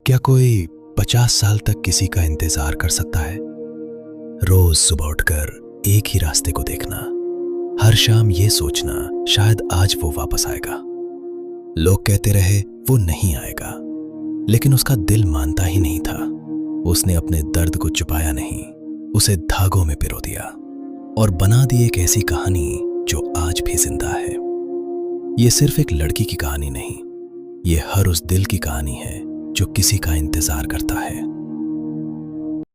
क्या कोई 50 साल तक किसी का इंतजार कर सकता है? रोज सुबह उठकर एक ही रास्ते को देखना, हर शाम ये सोचना शायद आज वो वापस आएगा। लोग कहते रहे वो नहीं आएगा, लेकिन उसका दिल मानता ही नहीं था। उसने अपने दर्द को छुपाया नहीं, उसे धागों में पिरो दिया और बना दी एक ऐसी कहानी जो आज भी जिंदा है। ये सिर्फ एक लड़की की कहानी नहीं, ये हर उस दिल की कहानी है जो किसी का इंतजार करता है।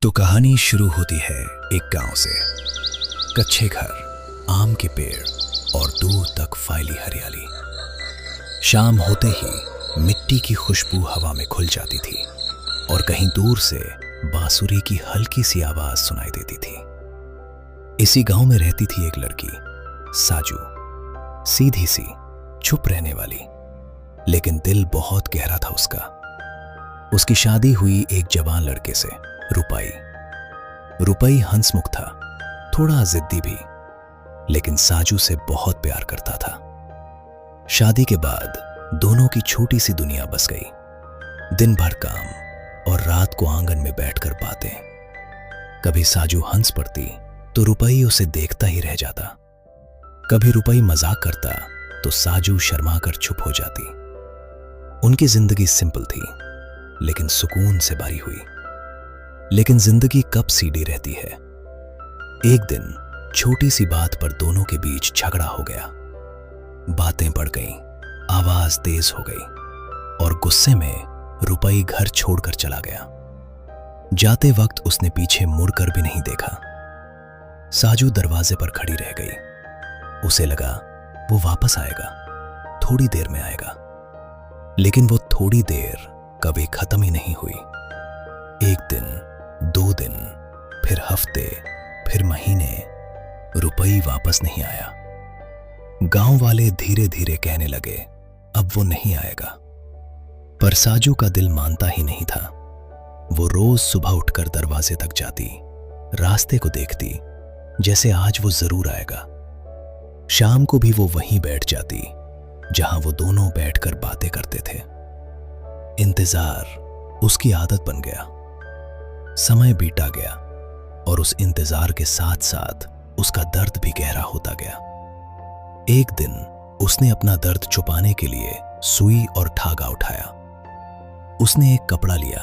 तो कहानी शुरू होती है एक गांव से। कच्चे घर, आम के पेड़ और दूर तक फैली हरियाली। शाम होते ही मिट्टी की खुशबू हवा में घुल जाती थी और कहीं दूर से बांसुरी की हल्की सी आवाज सुनाई देती थी। इसी गांव में रहती थी एक लड़की, साजू। सीधी सी, चुप रहने वाली, लेकिन दिल बहुत गहरा था उसका। उसकी शादी हुई एक जवान लड़के से, रुपाई। रुपाई हंसमुख था, थोड़ा जिद्दी भी, लेकिन साजू से बहुत प्यार करता था। शादी के बाद दोनों की छोटी सी दुनिया बस गई। दिन भर काम और रात को आंगन में बैठकर बातें। कभी साजू हंस पड़ती तो रुपाई उसे देखता ही रह जाता। कभी रुपाई मजाक करता तो साजू शर्मा कर चुप हो जाती। उनकी जिंदगी सिंपल थी, लेकिन सुकून से भरी हुई। लेकिन जिंदगी कब सीधी रहती है। एक दिन छोटी सी बात पर दोनों के बीच झगड़ा हो गया। बातें बढ़ गईं, आवाज तेज हो गई और गुस्से में रुपाई घर छोड़कर चला गया। जाते वक्त उसने पीछे मुड़कर भी नहीं देखा। साजू दरवाजे पर खड़ी रह गई। उसे लगा वो वापस आएगा, थोड़ी देर में आएगा। लेकिन वो थोड़ी देर कभी खत्म ही नहीं हुई। एक दिन, 2 दिन, फिर हफ्ते, फिर महीने, रुपई वापस नहीं आया। गांव वाले धीरे धीरे कहने लगे अब वो नहीं आएगा। पर साजू का दिल मानता ही नहीं था। वो रोज सुबह उठकर दरवाजे तक जाती, रास्ते को देखती, जैसे आज वो जरूर आएगा। शाम को भी वो वहीं बैठ जाती जहां वो दोनों बैठकर बातें करते थे। इंतजार उसकी आदत बन गया। समय बीता गया और उस इंतजार के साथ साथ उसका दर्द भी गहरा होता गया। एक दिन उसने अपना दर्द छुपाने के लिए सुई और धागा उठाया। उसने एक कपड़ा लिया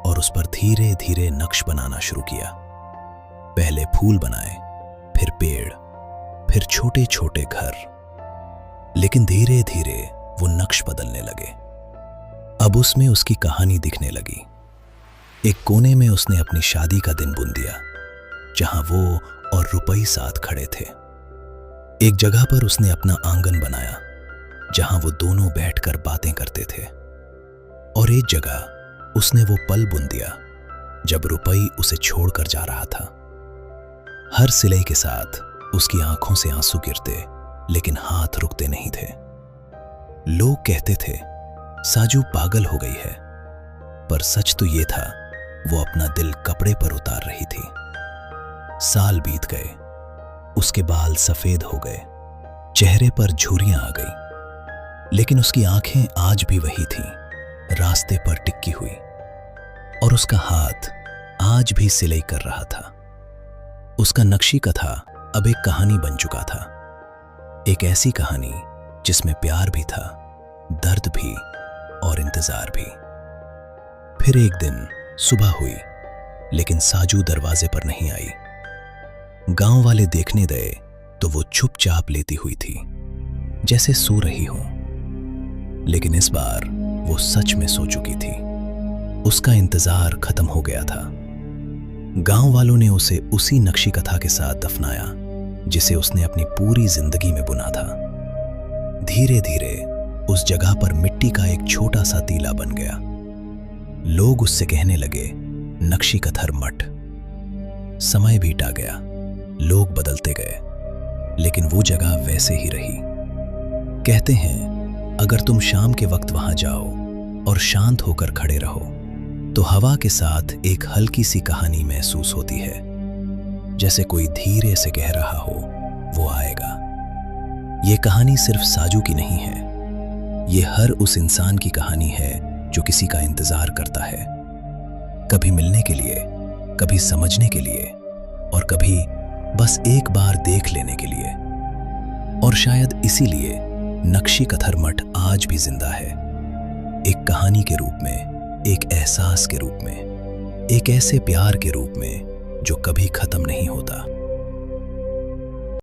और उस पर धीरे धीरे नक्श बनाना शुरू किया। पहले फूल बनाए, फिर पेड़, फिर छोटे छोटे घर। लेकिन धीरे धीरे वो नक्श बदलने लगे। अब उसमें उसकी कहानी दिखने लगी। एक कोने में उसने अपनी शादी का दिन बुन दिया, जहां वो और रुपई साथ खड़े थे। एक जगह पर उसने अपना आंगन बनाया, जहां वो दोनों बैठकर बातें करते थे। और एक जगह उसने वो पल बुन दिया जब रुपई उसे छोड़कर जा रहा था। हर सिलाई के साथ उसकी आंखों से आंसू गिरते, लेकिन हाथ रुकते नहीं थे। लोग कहते थे साजू पागल हो गई है, पर सच तो ये था वो अपना दिल कपड़े पर उतार रही थी। साल बीत गए, उसके बाल सफेद हो गए, चेहरे पर झुर्रियां आ गई, लेकिन उसकी आंखें आज भी वही थीं, रास्ते पर टिकी हुई। और उसका हाथ आज भी सिलाई कर रहा था। उसका नक्शी कथा अब एक कहानी बन चुका था। एक ऐसी कहानी जिसमें प्यार भी था, दर्द भी और इंतजार भी। फिर एक दिन सुबह हुई, लेकिन साजू दरवाजे पर नहीं आई। गांव वाले देखने गए तो वो चुपचाप लेटी हुई थी, जैसे सो रही हो। लेकिन इस बार वो सच में सो चुकी थी। उसका इंतजार खत्म हो गया था। गांव वालों ने उसे उसी नक्शी कथा के साथ दफनाया जिसे उसने अपनी पूरी जिंदगी में बुना था। धीरे धीरे उस जगह पर मिट्टी का एक छोटा सा टीला बन गया। लोग उससे कहने लगे नक्शीकथर मठ। समय बीता गया, लोग बदलते गए, लेकिन वो जगह वैसे ही रही। कहते हैं अगर तुम शाम के वक्त वहां जाओ और शांत होकर खड़े रहो तो हवा के साथ एक हल्की सी कहानी महसूस होती है, जैसे कोई धीरे से कह रहा हो वो आएगा। ये कहानी सिर्फ साजू की नहीं है, ये हर उस इंसान की कहानी है जो किसी का इंतजार करता है, कभी मिलने के लिए, कभी समझने के लिए और कभी बस एक बार देख लेने के लिए। और शायद इसीलिए नक्शी कथर मठ आज भी जिंदा है, एक कहानी के रूप में, एक एहसास के रूप में, एक ऐसे प्यार के रूप में जो कभी खत्म नहीं होता।